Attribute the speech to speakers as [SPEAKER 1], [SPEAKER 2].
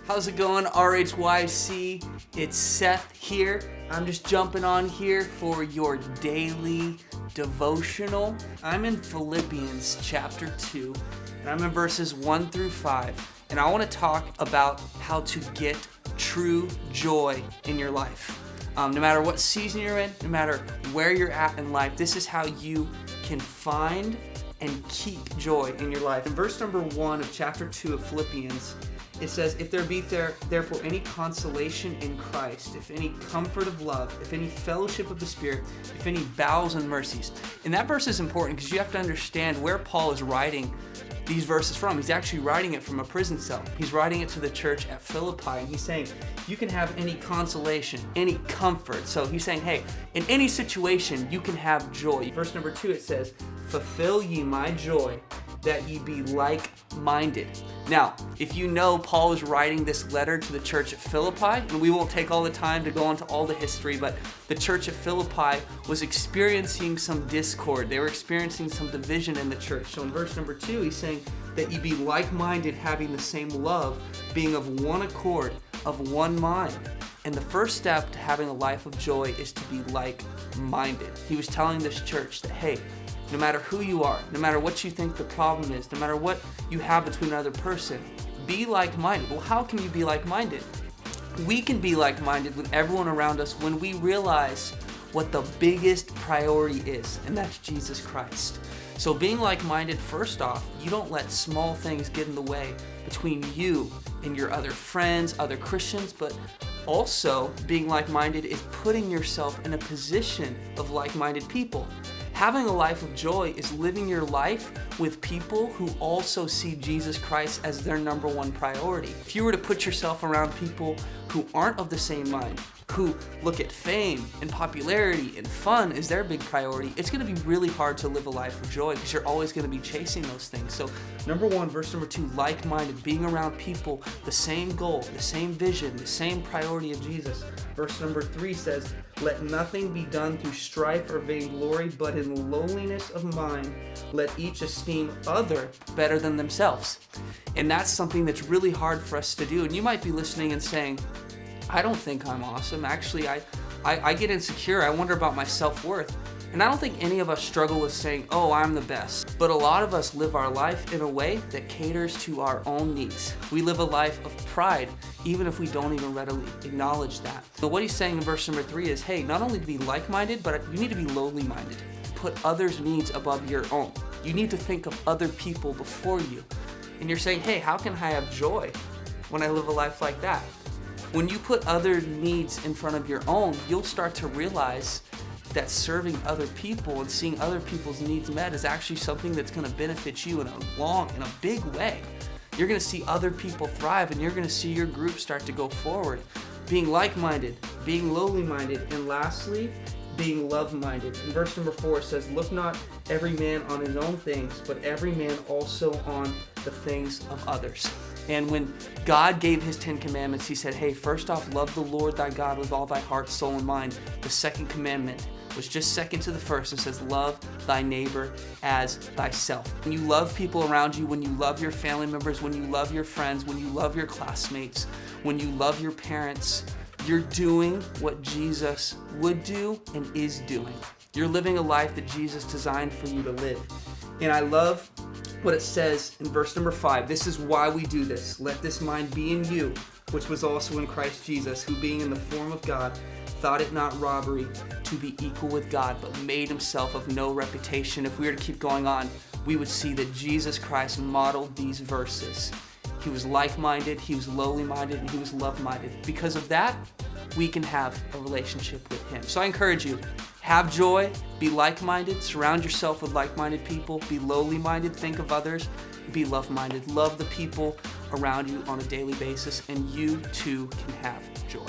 [SPEAKER 1] How's it going, RHYC? It's Seth here. I'm just jumping on here for your daily devotional. I'm in Philippians chapter 2, and I'm in verses 1 through 5. And I want to talk about how to get true joy in your life. No matter what season you're in, no matter where you're at in life, this is how you can find and keep joy in your life. In verse number 1 of chapter 2 of Philippians, it says, if there be therefore any consolation in Christ, if any comfort of love, if any fellowship of the Spirit, if any bowels and mercies. And that verse is important because you have to understand where Paul is writing these verses from. He's actually writing it from a prison cell. He's writing it to the church at Philippi, and he's saying, you can have any consolation, any comfort. So he's saying, hey, in any situation, you can have joy. Verse number 2, it says, fulfill ye my joy, that ye be like-minded. Now, if you know, Paul is writing this letter to the church at Philippi, and we won't take all the time to go into all the history, but the church at Philippi was experiencing some discord. They were experiencing some division in the church. So in verse number 2, he's saying that ye be like-minded, having the same love, being of one accord, of one mind. And the first step to having a life of joy is to be like-minded. He was telling this church that, hey, no matter who you are, no matter what you think the problem is, no matter what you have between another person, be like-minded. Well, how can you be like-minded? We can be like-minded with everyone around us when we realize what the biggest priority is, and that's Jesus Christ. So being like-minded, first off, you don't let small things get in the way between you and your other friends, other Christians, but also being like-minded is putting yourself in a position of like-minded people. Having a life of joy is living your life with people who also see Jesus Christ as their number one priority. If you were to put yourself around people who aren't of the same mind, who look at fame and popularity and fun as their big priority, it's going to be really hard to live a life of joy because you're always going to be chasing those things. So number 1, verse number 2, like-minded, being around people, the same goal, the same vision, the same priority of Jesus. Verse number 3 says, let nothing be done through strife or vainglory, but in lowliness of mind, let each esteem other better than themselves. And that's something that's really hard for us to do. And you might be listening and saying, I don't think I'm awesome. Actually, I get insecure. I wonder about my self-worth. And I don't think any of us struggle with saying, oh, I'm the best. But a lot of us live our life in a way that caters to our own needs. We live a life of pride, even if we don't even readily acknowledge that. So what he's saying in verse number 3 is, hey, not only to be like-minded, but you need to be lowly-minded. Put others' needs above your own. You need to think of other people before you. And you're saying, hey, how can I have joy when I live a life like that? When you put other needs in front of your own, you'll start to realize that serving other people and seeing other people's needs met is actually something that's going to benefit you in a big way. You're going to see other people thrive, and you're going to see your group start to go forward. Being like-minded, being lowly-minded, and lastly, being love-minded. In verse number 4 it says, look not every man on his own things, but every man also on the things of others. And when God gave his 10 commandments, he said, hey, first off, love the Lord thy God with all thy heart, soul, and mind. The second commandment was just second to the first. It says, love thy neighbor as thyself. When you love people around you, when you love your family members, when you love your friends, when you love your classmates, when you love your parents, you're doing what Jesus would do and is doing. You're living a life that Jesus designed for you to live. And I love what it says in verse number 5. This is why we do this. Let this mind be in you, which was also in Christ Jesus, who being in the form of God, thought it not robbery to be equal with God, but made himself of no reputation. If we were to keep going on, we would see that Jesus Christ modeled these verses. He was like-minded, he was lowly-minded, and he was love-minded. Because of that, we can have a relationship with him. So I encourage you, have joy, be like-minded, surround yourself with like-minded people, be lowly-minded, think of others, be love-minded. Love the people around you on a daily basis, and you too can have joy.